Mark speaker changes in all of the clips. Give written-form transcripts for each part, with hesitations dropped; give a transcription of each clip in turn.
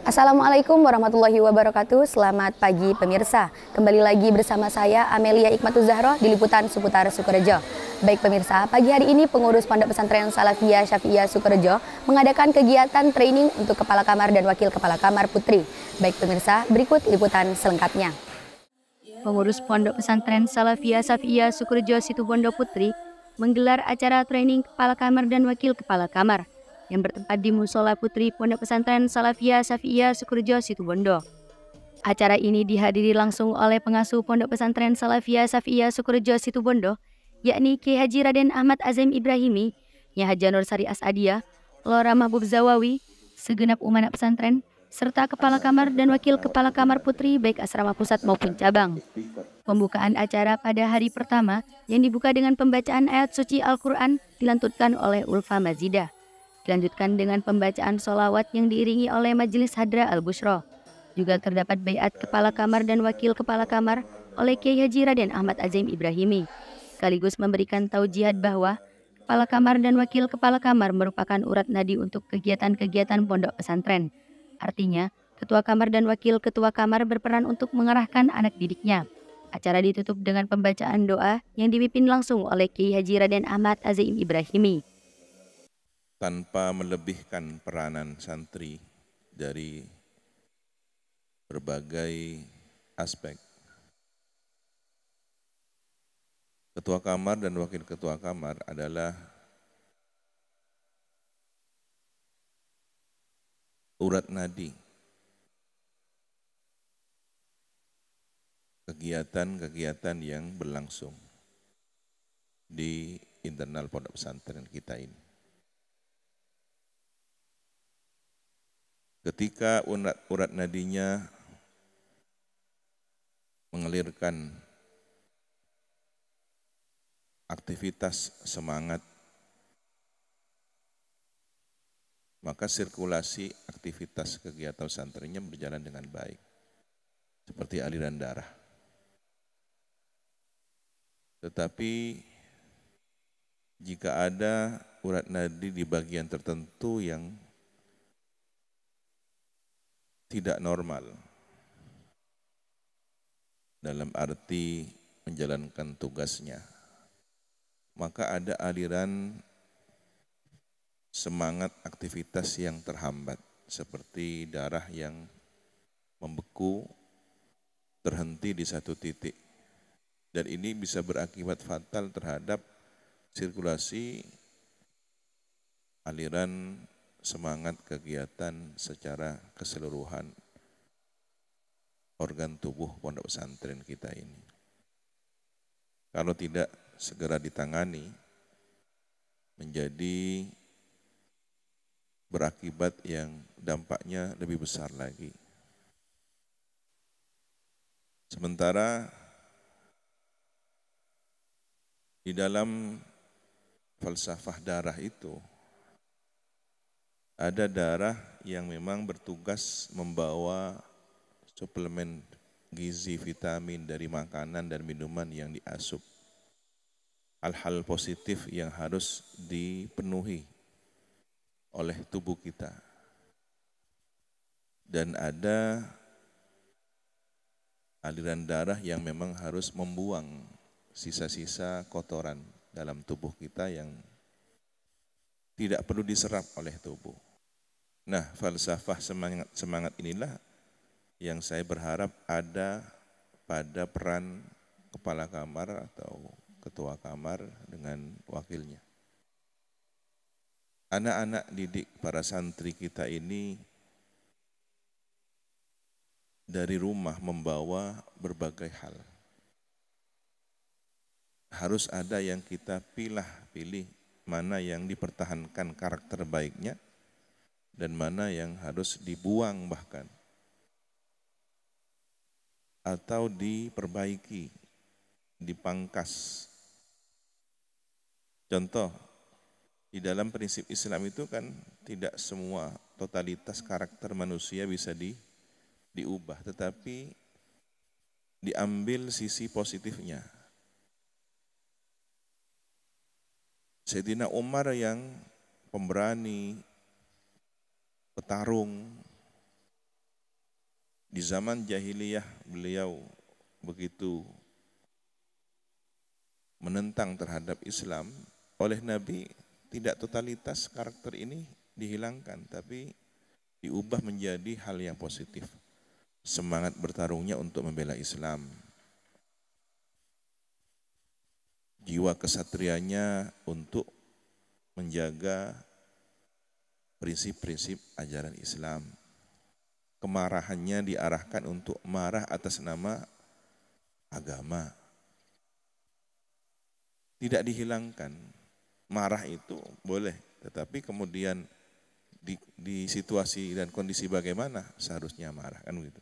Speaker 1: Assalamualaikum warahmatullahi wabarakatuh. Selamat pagi pemirsa. Kembali lagi bersama saya Amelia Ikmatuz Zahroh di liputan seputar Sukorejo. Baik pemirsa, pagi hari ini pengurus Pondok Pesantren Salafiyah Syafi'iyah Sukorejo mengadakan kegiatan training untuk Kepala Kamar dan Wakil Kepala Kamar Putri. Baik pemirsa, berikut liputan selengkapnya. Pengurus Pondok Pesantren Salafiyah Syafi'iyah Sukorejo Situbondo Putri menggelar acara training Kepala Kamar dan Wakil Kepala Kamar yang bertempat di Musola Putri Pondok Pesantren Salafiyah Syafi'iyah Sukorejo Situbondo. Acara ini dihadiri langsung oleh pengasuh Pondok Pesantren Salafiyah Syafi'iyah Sukorejo Situbondo, yakni Kiai Haji Raden Ahmad Azim Ibrahimi, Nyai Haja Nur Sari Asadiah, Lora Mahbub Zawawi, segenap umat pesantren, serta Kepala Kamar dan Wakil Kepala Kamar Putri baik asrama pusat maupun cabang. Pembukaan acara pada hari pertama yang dibuka dengan pembacaan ayat suci Al-Quran dilantunkan oleh Ulfa Mazidah. Dilanjutkan dengan pembacaan sholawat yang diiringi oleh Majelis Hadra Al-Bushro. Juga terdapat baiat Kepala Kamar dan Wakil Kepala Kamar oleh Kiai Haji Raden Ahmad Azim Ibrahimi. Sekaligus memberikan taujihat bahwa Kepala Kamar dan Wakil Kepala Kamar merupakan urat nadi untuk kegiatan-kegiatan pondok pesantren. Artinya, Ketua Kamar dan Wakil Ketua Kamar berperan untuk mengarahkan anak didiknya. Acara ditutup dengan pembacaan doa yang dipimpin langsung oleh Kiai Haji Raden Ahmad Azim Ibrahimi.
Speaker 2: Tanpa melebihkan peranan santri dari berbagai aspek. Ketua Kamar dan Wakil Ketua Kamar adalah urat nadi kegiatan-kegiatan yang berlangsung di internal pondok pesantren kita ini. Ketika urat nadinya mengalirkan aktivitas semangat, maka sirkulasi aktivitas kegiatan pesantrennya berjalan dengan baik, seperti aliran darah. Tetapi jika ada urat nadi di bagian tertentu yang tidak normal dalam arti menjalankan tugasnya, maka ada aliran semangat aktivitas yang terhambat, seperti darah yang membeku, terhenti di satu titik, dan ini bisa berakibat fatal terhadap sirkulasi aliran semangat kegiatan secara keseluruhan organ tubuh pondok pesantren kita ini. Kalau tidak segera ditangani, menjadi berakibat yang dampaknya lebih besar lagi. Sementara di dalam falsafah darah itu, ada darah yang memang bertugas membawa suplemen gizi, vitamin dari makanan dan minuman yang diasup. Hal-hal positif yang harus dipenuhi oleh tubuh kita. Dan ada aliran darah yang memang harus membuang sisa-sisa kotoran dalam tubuh kita yang tidak perlu diserap oleh tubuh. Nah, falsafah semangat inilah yang saya berharap ada pada peran Kepala Kamar atau Ketua Kamar dengan wakilnya. Anak-anak didik para santri kita ini dari rumah membawa berbagai hal. Harus ada yang kita pilih mana yang dipertahankan karakter baiknya dan mana yang harus dibuang bahkan atau diperbaiki, dipangkas. Contoh, di dalam prinsip Islam itu kan tidak semua totalitas karakter manusia bisa diubah, tetapi diambil sisi positifnya. Sayyidina Umar yang pemberani, petarung, Di zaman jahiliyah beliau begitu menentang terhadap Islam, oleh Nabi tidak totalitas karakter ini dihilangkan, tapi diubah menjadi hal yang positif. Semangat bertarungnya untuk membela Islam, jiwa kesatrianya untuk menjaga prinsip-prinsip ajaran Islam. Kemarahannya diarahkan untuk marah atas nama agama. Tidak dihilangkan. Marah itu boleh, tetapi kemudian di situasi dan kondisi bagaimana seharusnya marah, kan begitu.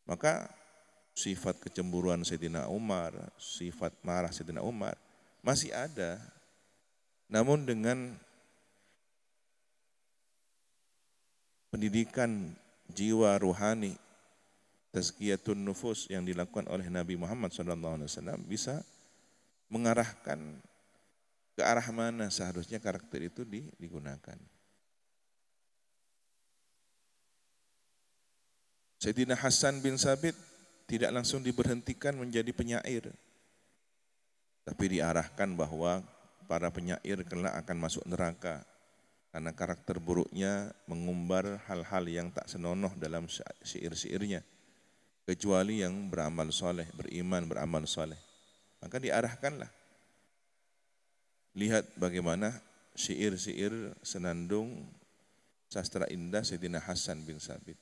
Speaker 2: Maka sifat kecemburuan Sayyidina Umar, sifat marah Sayyidina Umar masih ada. Namun dengan pendidikan jiwa ruhani, tazkiyatun nufus yang dilakukan oleh Nabi Muhammad SAW bisa mengarahkan ke arah mana seharusnya karakter itu digunakan. Sayyidina Hasan bin Sabit tidak langsung diberhentikan menjadi penyair, tapi diarahkan bahwa para penyair kelak akan masuk neraka karena karakter buruknya mengumbar hal-hal yang tak senonoh dalam syair-syairnya, kecuali yang beramal soleh, beriman, beramal soleh. Maka diarahkanlah. Lihat bagaimana syair-syair senandung sastra indah Sayyidina Hasan bin Sabit,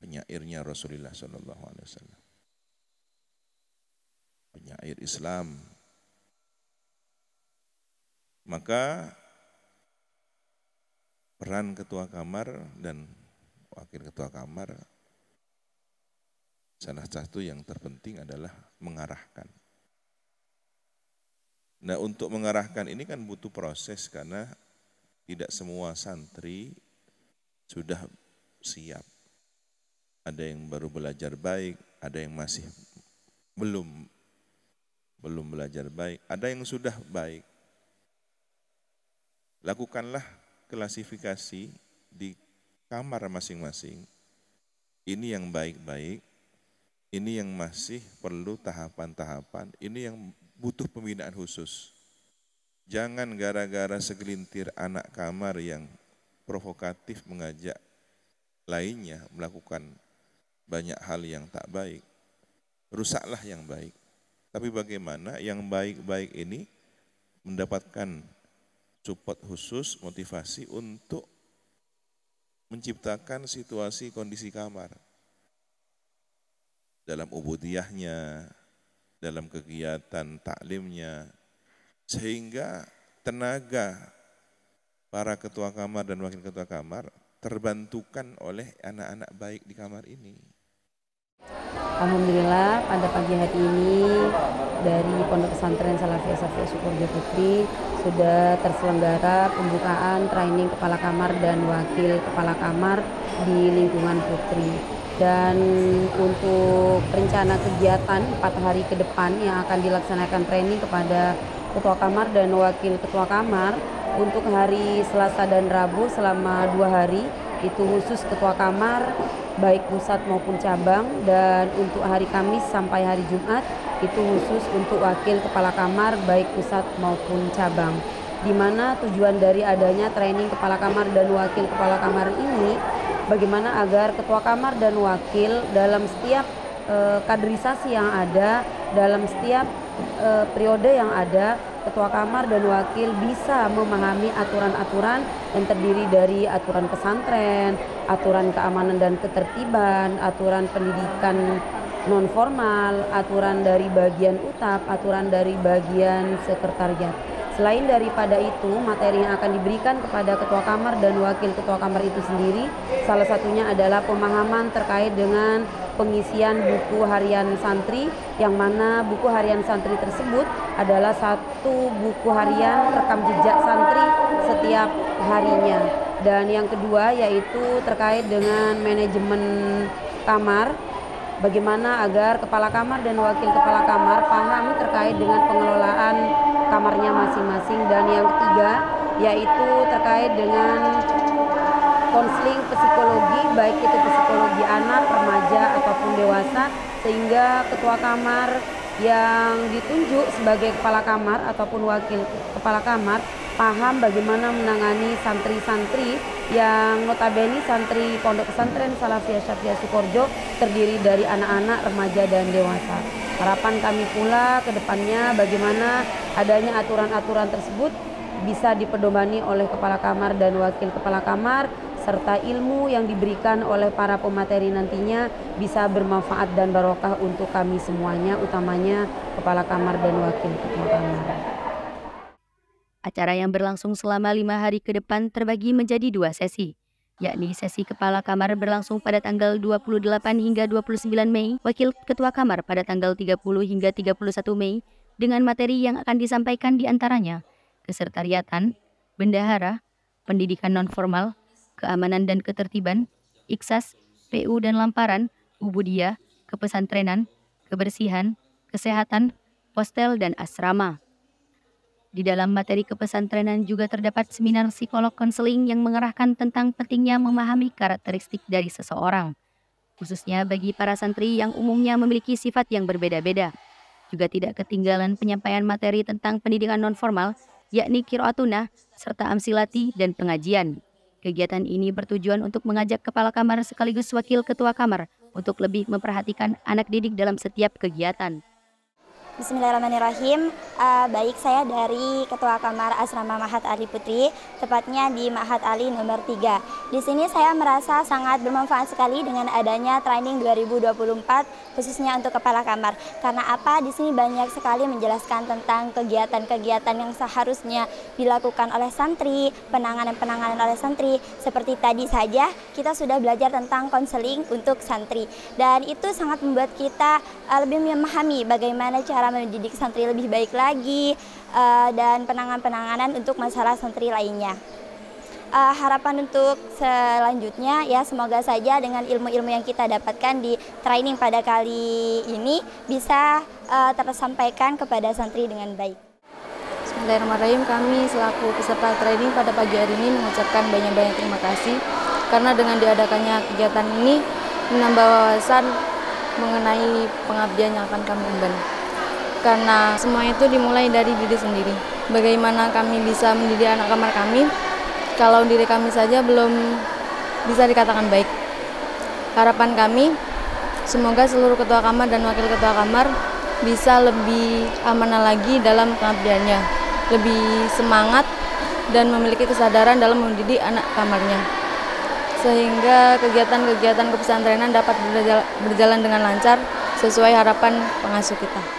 Speaker 2: penyairnya Rasulullah SAW, penyair Islam. Maka peran ketua kamar dan wakil ketua kamar salah satu yang terpenting adalah mengarahkan. Nah, untuk mengarahkan ini kan butuh proses karena tidak semua santri sudah siap. Ada yang baru belajar baik, ada yang masih belum belajar baik, ada yang sudah baik. Lakukanlah klasifikasi di kamar masing-masing. Ini yang baik-baik, ini yang masih perlu tahapan-tahapan, ini yang butuh pembinaan khusus. Jangan gara-gara segelintir anak kamar yang provokatif mengajak lainnya melakukan banyak hal yang tak baik, rusaklah yang baik. Tapi bagaimana yang baik-baik ini mendapatkan support khusus, motivasi untuk menciptakan situasi kondisi kamar dalam ubudiyahnya, dalam kegiatan taklimnya, sehingga tenaga para ketua kamar dan wakil ketua kamar terbantukan oleh anak-anak baik di kamar ini.
Speaker 3: Alhamdulillah pada pagi hari ini dari Pondok Pesantren Salafiyah Syafi'iyah Sukorejo Putri sudah terselenggara pembukaan training kepala kamar dan wakil kepala kamar di lingkungan Putri. Dan untuk rencana kegiatan 4 hari ke depan yang akan dilaksanakan training kepada ketua kamar dan wakil ketua kamar, untuk hari Selasa dan Rabu selama 2 hari itu khusus ketua kamar baik pusat maupun cabang, dan untuk hari Kamis sampai hari Jumat itu khusus untuk wakil kepala kamar baik pusat maupun cabang. Di mana tujuan dari adanya training kepala kamar dan wakil kepala kamar ini bagaimana agar ketua kamar dan wakil dalam setiap kaderisasi yang ada, dalam setiap periode yang ada, ketua kamar dan wakil bisa memahami aturan-aturan yang terdiri dari aturan pesantren, aturan keamanan dan ketertiban, aturan pendidikan non formal, aturan dari bagian UTAP, aturan dari bagian sekretariat. Selain daripada itu, materi yang akan diberikan kepada ketua kamar dan wakil ketua kamar itu sendiri, salah satunya adalah pemahaman terkait dengan pengisian buku harian santri, yang mana buku harian santri tersebut adalah satu buku harian rekam jejak santri setiap harinya. Dan yang kedua yaitu terkait dengan manajemen kamar, bagaimana agar kepala kamar dan wakil kepala kamar paham terkait dengan pengelolaan kamarnya masing-masing. Dan yang ketiga yaitu terkait dengan konseling psikologi, baik itu psikologi anak, remaja ataupun dewasa, sehingga ketua kamar yang ditunjuk sebagai kepala kamar ataupun wakil kepala kamar paham bagaimana menangani santri-santri yang notabene santri Pondok Pesantren Salafiyah Syafi'iyah Sukorejo terdiri dari anak-anak, remaja dan dewasa. Harapan kami pula ke depannya bagaimana adanya aturan-aturan tersebut bisa dipedomani oleh kepala kamar dan wakil kepala kamar, serta ilmu yang diberikan oleh para pemateri nantinya bisa bermanfaat dan barokah untuk kami semuanya, utamanya kepala kamar dan wakil ketua kamar.
Speaker 1: Acara yang berlangsung selama 5 hari ke depan terbagi menjadi 2 sesi, yakni sesi kepala kamar berlangsung pada tanggal 28 hingga 29 Mei, wakil ketua kamar pada tanggal 30 hingga 31 Mei, dengan materi yang akan disampaikan diantaranya kesertariatan, bendahara, pendidikan non-formal, keamanan dan ketertiban, iksas, PU dan lamparan, ubudiyah, kepesantrenan, kebersihan, kesehatan, postel, dan asrama. Di dalam materi kepesantrenan juga terdapat seminar psikolog konseling yang mengerahkan tentang pentingnya memahami karakteristik dari seseorang, khususnya bagi para santri yang umumnya memiliki sifat yang berbeda-beda. Juga tidak ketinggalan penyampaian materi tentang pendidikan non-formal, yakni qiraatuna, serta amsilati dan pengajian. Kegiatan ini bertujuan untuk mengajak kepala kamar sekaligus wakil ketua kamar untuk lebih memperhatikan anak didik dalam setiap kegiatan.
Speaker 4: Bismillahirrahmanirrahim. Baik, saya dari Ketua Kamar Asrama Mahat Ali Putri, tepatnya di Mahat Ali nomor 3. Di sini saya merasa sangat bermanfaat sekali dengan adanya training 2024 khususnya untuk kepala kamar. Karena apa? Di sini banyak sekali menjelaskan tentang kegiatan-kegiatan yang seharusnya dilakukan oleh santri, penanganan-penanganan oleh santri. Seperti tadi saja kita sudah belajar tentang konseling untuk santri, dan itu sangat membuat kita lebih memahami bagaimana cara mendidik santri lebih baik lagi, dan penanganan-penanganan untuk masalah santri lainnya. Harapan untuk selanjutnya ya semoga saja dengan ilmu-ilmu yang kita dapatkan di training pada kali ini bisa tersampaikan kepada santri dengan baik.
Speaker 5: Bismillahirrahmanirrahim. Kami selaku peserta training pada pagi hari ini mengucapkan banyak-banyak terima kasih karena dengan diadakannya kegiatan ini menambah wawasan mengenai pengabdian yang akan kami emban. Karena semua itu dimulai dari diri sendiri. Bagaimana kami bisa mendidik anak kamar kami kalau diri kami saja belum bisa dikatakan baik. Harapan kami semoga seluruh ketua kamar dan wakil ketua kamar bisa lebih amanah lagi dalam pengabdiannya, lebih semangat dan memiliki kesadaran dalam mendidik anak kamarnya, sehingga kegiatan-kegiatan kepesantrenan dapat berjalan dengan lancar sesuai harapan pengasuh kita.